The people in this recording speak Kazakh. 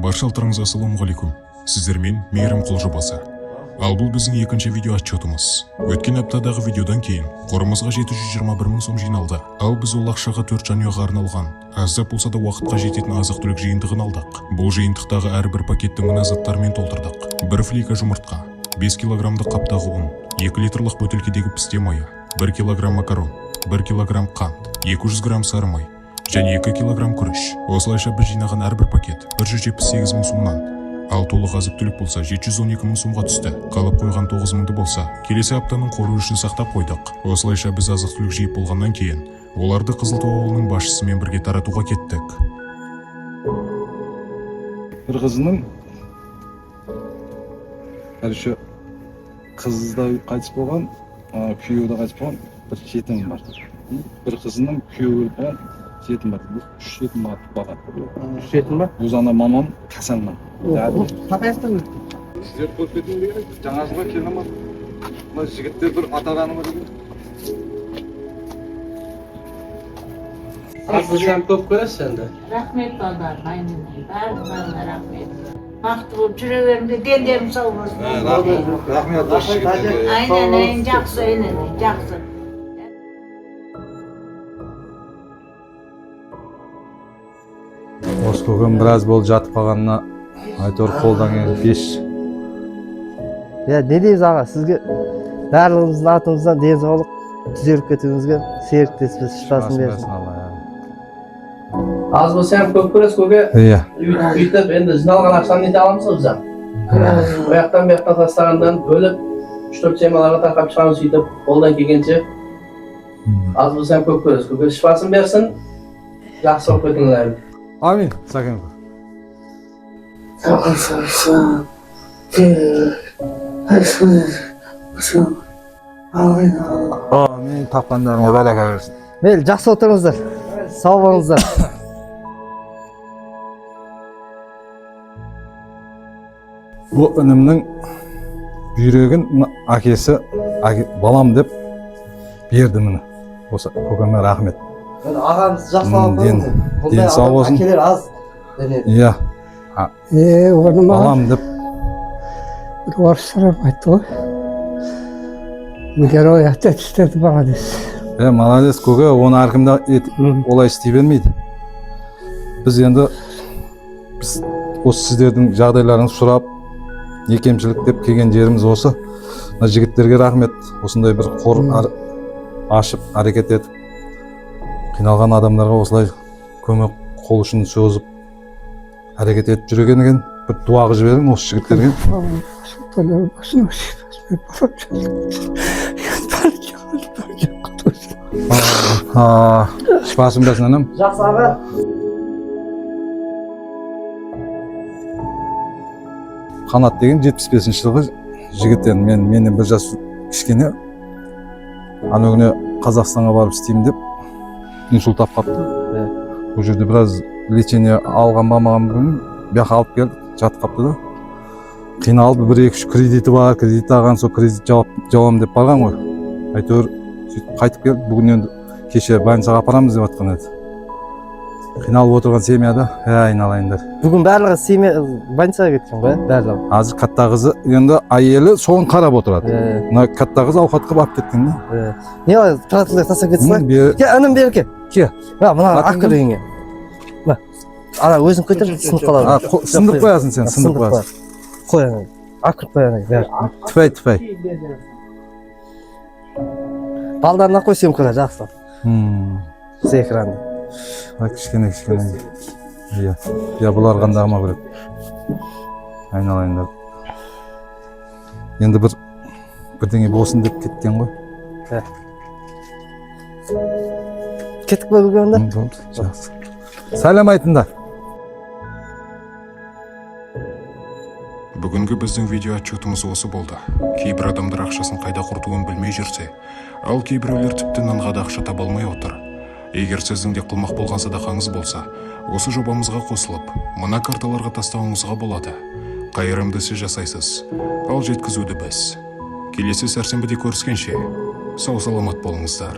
Баршаларыңызға ассалаумағалейкум. Сіздермен Мейірім Қол жобасы. Ал бұл біздің екінші видео отчетымыз. Өткен аптадағы видеодан кейін қорымызға 721 мың сом жиналды. Ал біз ол ақшаға 4 жанұяға арналған, аздап болса да уақытқа жететін азық-түлік жиынтығын алдық. Бұл жиынтықтағы әрбір пакетті мына заттармен толтырдық. 1 флейка жұмыртқа, 5 килограммдық қаптағы ұн, 2 литрлік бөтелкедегі пісте майы, 1 килограмм макарон, 1 килограмм қант, 200 грамм сары май және 2 килограмм күріш. Осылайша біз жинаған әрбір пакет 178 мың сомнан, ал толық азық-түлік болса 712 мың сомға түсті. Қалып қойған 9 мыңды болса келесі аптаның қоры үшін сақтап қойдық. Осылайша біз азық-түлік жиып болғаннан кейін оларды Қызылтау ауылының басшысымен бірге таратуға кеттік. Bir kızının şu kızda kaç boğan, kuyuda kaç boğan bir yetim var. Bir kızının kuyuda boğan yetim var. 3 yetim var boğan. 3 yetim var? O zaman mamam kasanma. Kapayasın mı? Sizler көрсететін деген жаңа жылға келе ма? Мына жігіттер бір атағаны ма деген? Azlıcan көп көресіз енді. Rahmet ballar, aynen. Barbara rahmet. Baktı bu çürüverimde dendem sağ olsun. Rahmet. Aynen, жақсы, aynen, жақсы. Осы көкем біраз болып жатып қалғанына айтор қолдан келіп 5. Ya ne diyeyim ağa, sizge bарлығымыздың атымыздан денсаулық түзеліп кетуіңізге серіктеспіз, шипасын берсін. Az болса hem көп көресіз көке. Иә. Үйтіп енді жиналған ақшаны нете аламыз бізден. Ояқтан бияқтан тастағандан бөліп 3-4 темаларға тақап шығамыз сөйтіп қолдан келгенше. Az болса hem көп көресіз көке, шипасын берсін. Жақсы болып кетіңіздер. Амин. Сәкен. Амин. Тапқандарыңа бәрәка берсін. Мейлі, жақсы отырыңыздар, сау болыңыздар. Бұл інімнің бүйрегін әкесі балам деп берді мені. Осы көкеме рахмет. Ағамыз жақсылап Ден сау болсын. Әкелер аз. Иә. Оны Балам деп. bir orıştırıp aytты ғой. Герой отец істеді молодец. Молодец көке, оны әркімді олай істей бермейді. Біз енді осы сіздердің жағдайларыңызды сұрап, не кемшілік деп келген жеріміз осы. Мына жігіттерге рахмет. Осындай бір қор ашып, әрекет етіп, қиналған адамдарға осылай көмек қол ұшын созып әрекет етіп жүрген екен. Bir duağı жіберің осы жігіттерге. Шипасын берсін анам. Жақсы аға. Қанат деген 75 жылғы жігіт енді менен бір жас кішкене. Ана күні Қазақстанға барып істеймін деп инсульт тап қапты. Бұл жерде біраз лечение алған бамаған күні бияққа алып келді, жатып қапты да. Қиналып 1-2 кредиті бар, кредит алған, сол кредит жауам деп барған ғой. Әйтеуір қайтып келді, бүгін енді кеше больницаға апарамыз деп жатқан еді. Қиналып отырған семьяда, айналайындар. Бүгін барлығы семья больницаға кеткен ғой, барлығы. Азыр қатта қызы енді әйелі соған қарап отырады. Мына қатта қызы ауқатқа барып кеткен де. Не олай тұратылығы тастап кетсің ба? Ке, інім бер ке. Ке. Мына ақыр үйіңе. Ана өзің көтер, сынып қалады. Сындып қоясың сен, сындып қоясың. Қояның, ақыр қояның. Тіпай. Балдарына қой сөмкіні, жақсы. Сіз экранды. Кішкене. Иә, бұлар қандағыма көрек. Айналайындар. Енді бірдеңе болсын деп кеткен ғой. Кеттік бі бүгін онда? Жақсы. Сәлем айтыңдар. Бүгінгі біздің видео отчетымыз осы болды. Кейбір адамдар ақшасын қайда құртуын білмей жүрсе, ал кейбіреулер тіпті нанға да ақша таба алмай отыр. Егер сіздің де қылмақ болған садақаңыз болса, осы жобамызға қосылып, мына карталарға тастауыңызға болады. Қайырымды сіз жасайсыз, ал жеткізуді біз. Келесі сәрсенбіде көріскенше, сау саламат болыңыздар.